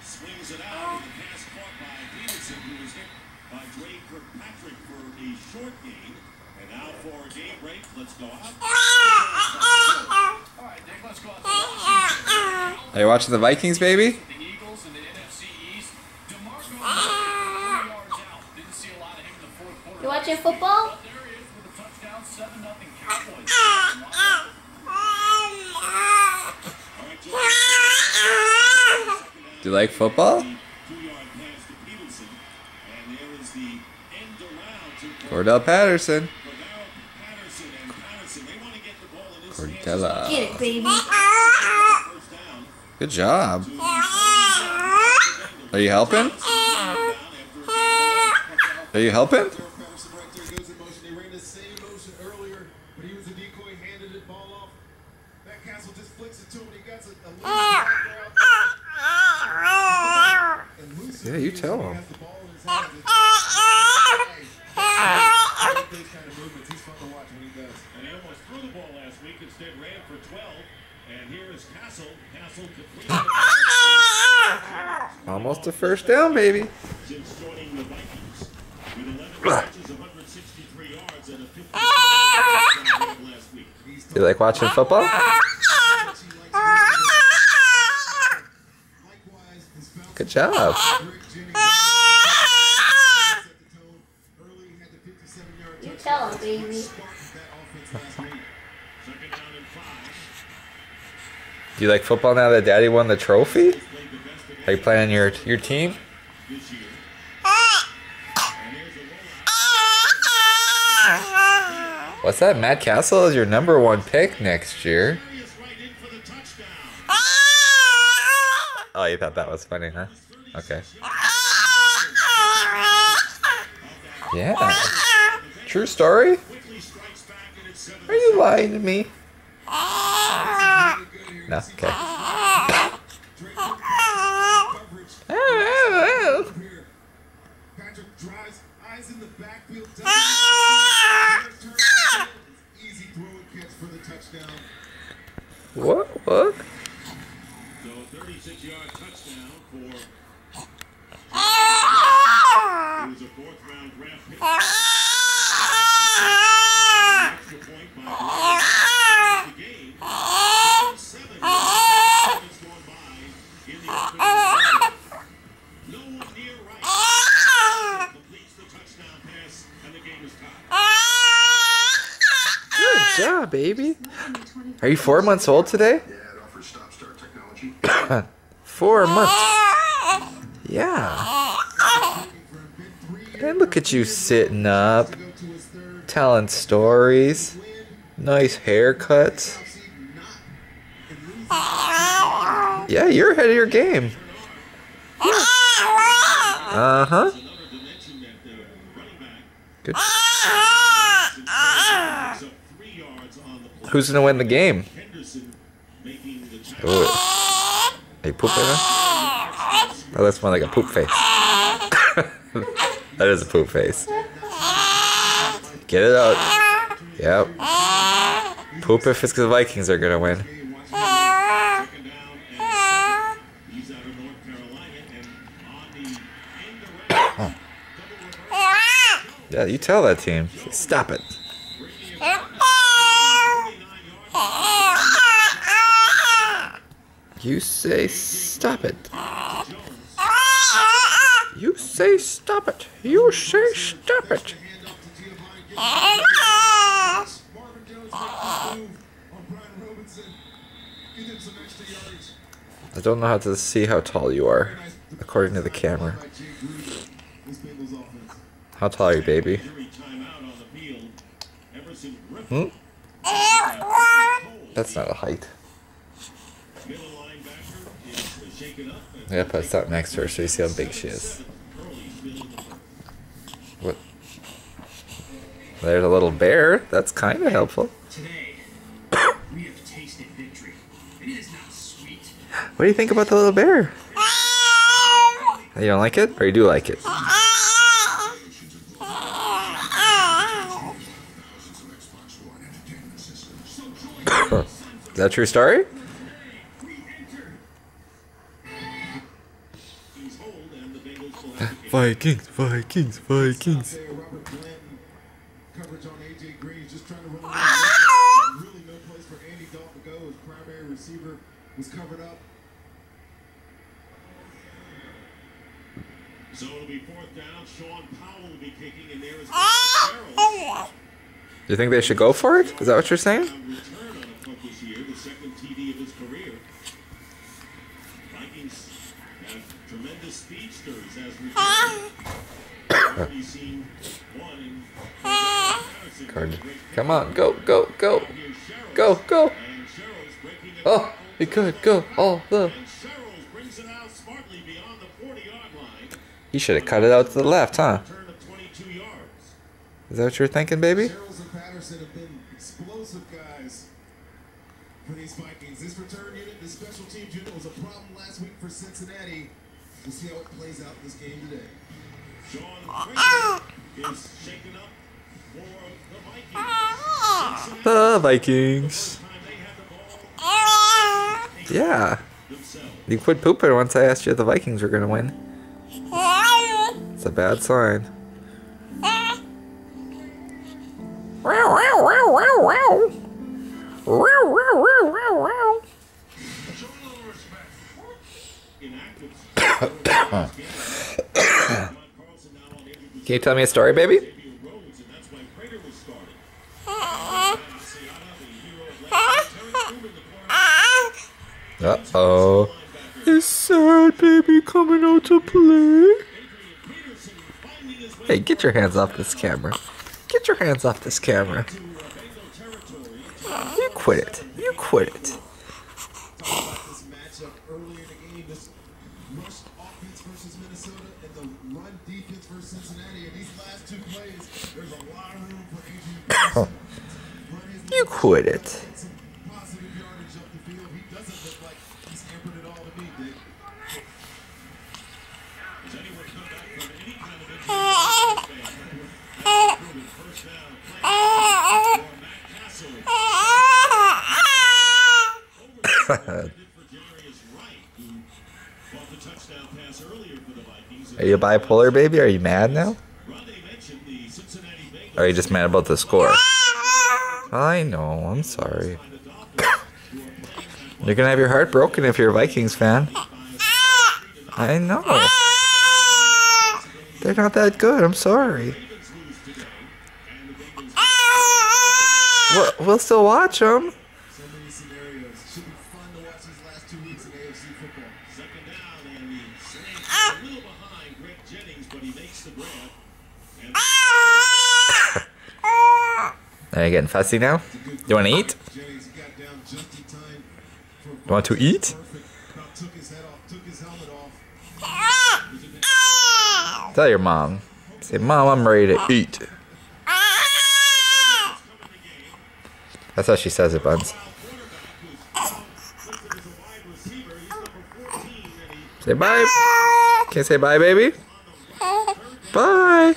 Swings it out, and the pass caught by Peterson, who was hit by Dre Kirkpatrick for a short gain. And now for a game break, let's go out. All right, Dick, let's go out. Are you watching the Vikings, baby? The Eagles in the NFC East. DeMarco 3 yards out. Didn't see a lot of him in the fourth quarter. You watching football? But there he is with a touchdown, 7-0 Cowboys. Do you like football? 2-yard pass to Peterson, and there is the end around to Cordell Patterson. Patterson, and Patterson, they want to get the ball in his Cordella. Get it, baby. first down. Good job. Are you helping? Are you helping? Patterson right there goes in motion. They ran the same motion earlier, but he was a decoy, handed it ball off. Matt Castle just flicks it to him, and he got a little Yeah, you tell him. has the ball in his hands. Those kind of movements, he's fun to watch when he does. And he almost threw the ball last week, instead ran for 12. And here is Castle. Castle completed Almost a first down, baby. since joining the Vikings. With 11 catches, 163 yards, and a 50 last week. You like watching football? Good job. You tell him, baby. Do you like football now that Daddy won the trophy? Are you playing your team? What's that? Matt Castle is your #1 pick next year. Oh, you thought that was funny, huh? Okay. Yeah. True story? Are you lying to me? No, okay. Patrick drives, eyes in the backfield. Easy throw and catch for the touchdown. What? So 36-yard touchdown for it was a 4th-round draft pick. Extra point by the game. 7 minutes gone by in the opening quarter. No one near right. Completes the touchdown pass, and the game is tied. Good job, baby. Are you 4 months old today? Yeah, it offers stop-start technology. 4 months. Yeah. And look at you sitting up, telling stories. Nice haircuts. Yeah, you're ahead of your game. Uh-huh. Good. Who's gonna win the game? Ooh. Are you pooping? Oh, that's more like a poop face. That is a poop face. Get it out. Yep. Poop if it's because the Vikings are gonna win. Yeah, you tell that team. Stop it. You say stop it. You say stop it. You say stop it. I don't know how to see how tall you are, according to the camera. How tall are you, baby? Hmm? That's not a height. Yeah, put something next to her so you see how big she is. What? There's a little bear. That's kind of helpful. Today, we have tasted victory. It is not sweet. What do you think about the little bear? You don't like it? Or you do like it? Is that a true story? He's hold, and the Bengals will have to kick. Vikings, Vikings, Vikings. Robert Blanton, coverage on AJ Green, just trying to run away. Really no place for Andy Dalton to go. His primary receiver was covered up. So it'll be fourth down. Sean Powell will be kicking, and there is Charles. Do you think they should go for it? Is that what you're saying? Return on a punt this year, the second TD of his career. Vikings have tremendous speedsters as returners. Already seen one in Patterson. Card. Come on, go, go, go. Go, go. And Sherrills breaking it. Oh, he could go all the. And Sherrills brings it out smartly beyond the 40-yard line. He should have cut it out to the left, huh? Return of 22 yards. Is that what you're thinking, baby? Sherrills and Patterson have been explosive guys for these Vikings. This return unit, this special teams unit, was a problem last week for Cincinnati. We'll see how it plays out this game today. Sean Fraser is shaken up for the Vikings. The Vikings. Time they had the ball Yeah. themselves. You quit pooping once I asked you if the Vikings were gonna win. It's a bad sign. Can you tell me a story, baby? Uh-oh. Is sad baby coming out to play? Hey, get your hands off this camera. Get your hands off this camera. You quit it. You quit it. This matchup earlier in the game, this rush offense versus Minnesota and the run defense versus Cincinnati. In these last two plays, there's a lot of room for Adrian Peterson. You quit it. Some positive yardage up the field. He doesn't look like he's hampered it all to me, Dick. Does anyone come back from any kind of injury? First down, play for Matt Castle. Over for Jarius Wright, who caught the touchdown pass earlier for the Vikings. Are you bipolar, baby? Are you mad now? Rondé mentioned the Cincinnati Bengals. Or are you just mad about the score? I know. I'm sorry. You're gonna have your heart broken if you're a Vikings fan. I know. They're not that good. I'm sorry. We'll still watch them. So many scenarios. Should be fun to watch these last 2 weeks in AFC football. Second down, and the Saints are a little behind Greg Jennings, but he makes the grab. And Are you getting fussy now? You want to eat? Jennings got down just in time for You want to eat? perfect. About took his head off, took his helmet off. Tell your mom. Say, Mom, I'm ready to eat. That's how she says it, Buns. Say bye. Can you say bye, baby? Bye.